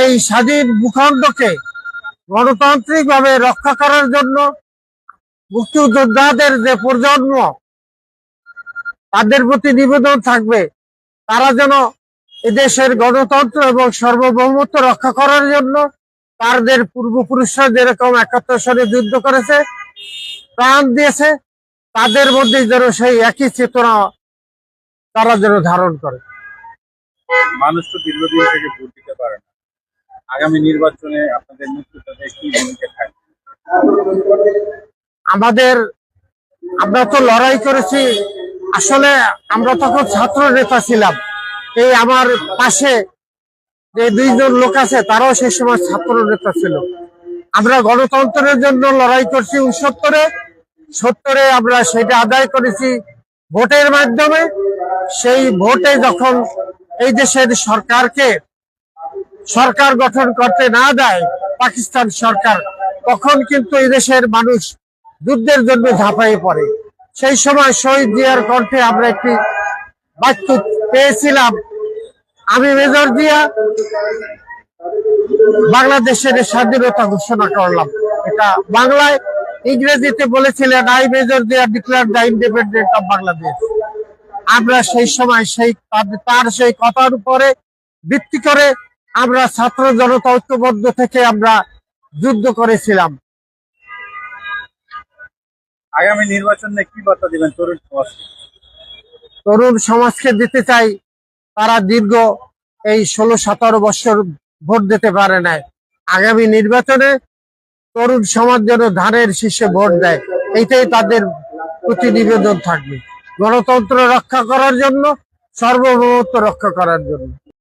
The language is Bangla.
এই স্বাধীন ভূখণ্ডকে গণতান্ত্রিকভাবে রক্ষা করার জন্য মুক্তিযোদ্ধাদের যে প্রজন্ম, তাদের প্রতি নিবেদন থাকবে তারা যেন এদেশের গণতন্ত্র এবং সার্বভৌমত্ব রক্ষা করার জন্য তাদের পূর্বপুরুষরা যেরকম ৭১ সালে যুদ্ধ করেছে, প্রাণ দিয়েছে, তাদের মধ্যে যেন সেই একই চেতনা তারা যেন ধারণ করে। মানুষ তো দীর্ঘদিন থেকে ভোট দিতে পারে না, আগামী নির্বাচনে আপনাদের মুক্তিযোদ্ধাদের কি ভূমিকা থাকবে? আমরা তো লড়াই করেছি, আসলে আমরা তখন ছাত্র নেতা ছিলাম। এই আমার পাশে যে ২ জন লোক আছে তারাও সেই সময় ছাত্র নেতা ছিল। আমরা গণতন্ত্রের জন্য লড়াই করছি ৭৯-এ আমরা সেটা আদায় করেছি ভোটের মাধ্যমে। সেই ভোটে যখন এই দেশের সরকার গঠন করতে না দেয় পাকিস্তান সরকার, তখন কিন্তু এই দেশের মানুষ যুদ্ধের জন্য ঝাঁপাইয়ে পড়ে। সেই সময় শহীদ জিয়ার কণ্ঠে আমরা একটি বাক্য পেয়েছিলাম, আমি মেজর জিয়া বাংলাদেশের স্বাধীনতা ঘোষণা করলাম। এটা বাংলায়, ইংরেজিতে বলেছিলেন I major Zia declare the independent of Bangladesh. আমরা সেই সময় তার সেই কথার উপরে ভিত্তি করে আমরা ছাত্র জনতা ঐক্যবদ্ধ থেকে আমরা যুদ্ধ করেছিলাম। আগামী নির্বাচনে কি বার্তা দিবেন তরুণ সমাজকে দিতে চাই, তারা দীর্ঘ এই ১৬-১৭ বছর ভোট দিতে পারে নাই। আগামী নির্বাচনে তরুণ সমাজ যেন ধানের শীর্ষে ভোট দেয়, এইটাই তাদের প্রতি নিবেদন থাকবে, গণতন্ত্র রক্ষা করার জন্য, সার্বভৌমত্ব রক্ষা করার জন্য।